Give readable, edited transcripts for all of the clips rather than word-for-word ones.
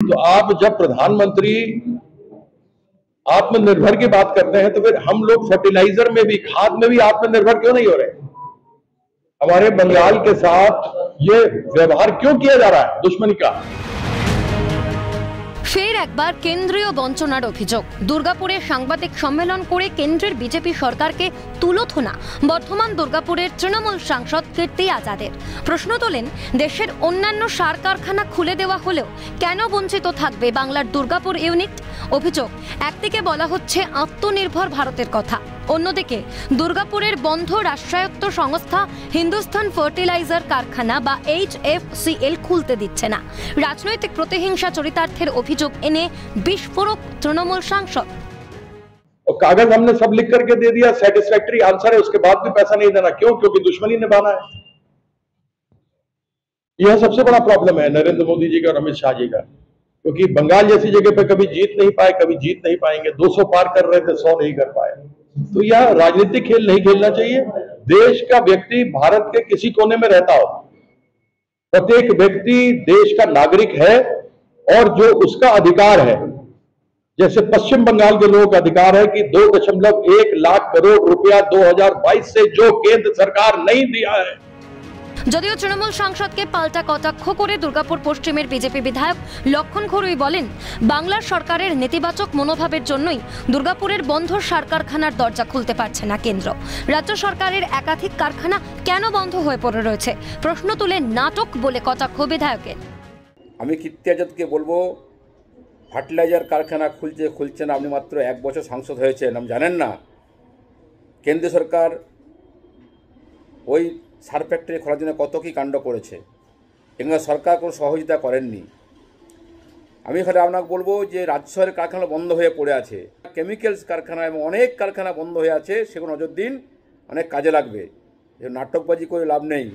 तो आप जब प्रधानमंत्री आत्मनिर्भर की बात करते हैं तो फिर हम लोग फर्टिलाइजर में भी, खाद में भी आत्मनिर्भर क्यों नहीं हो रहे? हमारे बंगाल के साथ ये व्यवहार क्यों किया जा रहा है दुश्मनी का? ফের একবার কেন্দ্রীয় বঞ্চনার অভিযোগ। দুর্গাপুরে সাংবাদিক সম্মেলন করে কেন্দ্রের বিজেপি সরকারকে তুলোধনা বর্ধমান দুর্গাপুরের তৃণমূল সাংসদ কীর্তি আজাদের। প্রশ্ন তোলেন, দেশের অন্যান্য সার কারখানা খুলে দেওয়া হলেও কেন বঞ্চিত থাকবে বাংলার দুর্গাপুর ইউনিট? অভিযোগ, একদিকে বলা হচ্ছে আত্মনির্ভর ভারতের কথা, অন্যদিকে দুর্গাপুরের বন্ধ রাষ্ট্রায়ত্ত সংস্থা হিন্দুস্তান ফার্টিলাইজার কারখানা বা HFCL খুলতে দিচ্ছে না। রাজনৈতিক প্রতিহিংসা চরিতার্থের অভিযোগ এনে বিস্ফোরক তৃণমূল সাংসদ। कागज हमने सब लिख करके दे दिया, सेटिस्फैक्टरी आंसर है, उसके बाद भी पैसा नहीं देना क्यों? क्योंकि दुश्मनी निभाना है। यह सबसे बड़ा प्रॉब्लम है नरेंद्र मोदी जी का और अमित शाह जी का, क्योंकि बंगाल जैसी जगह पे कभी जीत नहीं पाए, कभी जीत नहीं पाएंगे। 200 पार कर रहे थे, 100 नहीं कर पाए। तो यह राजनीतिक खेल नहीं खेलना चाहिए। देश का व्यक्ति भारत के किसी कोने में रहता हो, प्रत्येक व्यक्ति देश का नागरिक है और जो उसका अधिकार है, जैसे पश्चिम बंगाल के लोगों का अधिकार है कि 2.1 लाख करोड़ रुपया 2022 से जो केंद्र सरकार नहीं दिया है। যদিও তৃণমূল সাংসদকে পাল্টা কটাক্ষ করে দুর্গাপুর পশ্চিমের বিজেপি বিধায়ক লক্ষণ ঘড়ুই বলেন, বাংলার সরকারের নেতিবাচক মনোভাবের জন্যই দুর্গাপুরের বন্ধ সার কারখানার দরজা খুলতে পারছে না কেন্দ্র। রাজ্য সরকারের একাধিক কারখানা কেন বন্ধ হয়ে পড়ে রয়েছে প্রশ্ন তুলে নাটক বলে কটাক্ষ বিধায়কের। আমি কীর্তি আজাদকে বলবো, ফার্টিলাইজার কারখানা খুলছে না, আপনি মাত্র 1 বছর সাংসদ হয়েছেন, আপনি জানেন না কেন্দ্র সরকার ওই সার ফ্যাক্টরি খোলার জন্য কত কী কাণ্ড করেছে। এখানে সরকার কোনো সহযোগিতা করেননি। আমি এখানে আপনাকে বলবো যে রাজ্য সরকারের কারখানা বন্ধ হয়ে পড়ে আছে, কেমিক্যালস কারখানা এবং অনেক কারখানা বন্ধ হয়ে আছে, সেগুলো নজর দিন, অনেক কাজে লাগবে। নাটকবাজি করে লাভ নেই।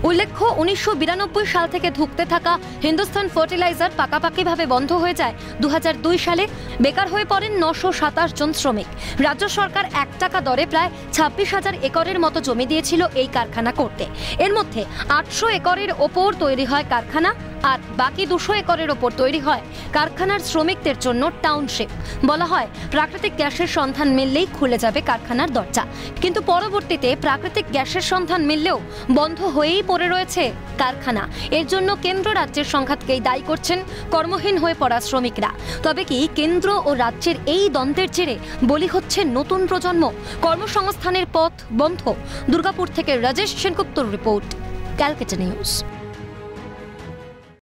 উল্লেখ্য, 1992 সাল থেকে ধুঁকতে থাকা হিন্দুস্তান ফার্টিলাইজার পাকাপাকিভাবে বন্ধ হয়ে যায় 2002 সালে। বেকার হয়ে পড়েন 927 জন শ্রমিক। রাজ্য সরকার 1 টাকা দরে প্রায় 26,000 একরের মতো জমি দিয়েছিল এই কারখানা করতে। এর মধ্যে 800 একরের ওপর তৈরি হয় কারখানা, আর বাকি 200 একরের ওপর তৈরি হয় কারখানার শ্রমিকদের জন্য টাউনশিপ। বলা হয় প্রাকৃতিক গ্যাসের সন্ধান মিললেই খুলে যাবে কারখানার দরজা, কিন্তু পরবর্তীতে প্রাকৃতিক গ্যাসের সন্ধান মিললেও বন্ধ হয়েই পড়ে রয়েছে কারখানা। এর জন্য কেন্দ্র রাজ্যের সংঘাতকেই দায়ী করছেন কর্মহীন হয়ে পড়া শ্রমিকরা। তবে কি কেন্দ্র ও রাজ্যের এই দ্বন্দ্বের জেরে বলি হচ্ছে নতুন প্রজন্ম? কর্মসংস্থানের পথ বন্ধ। দুর্গাপুর থেকে রাজেশ সেনগুপ্তর রিপোর্ট, ক্যালকাটা নিউজ।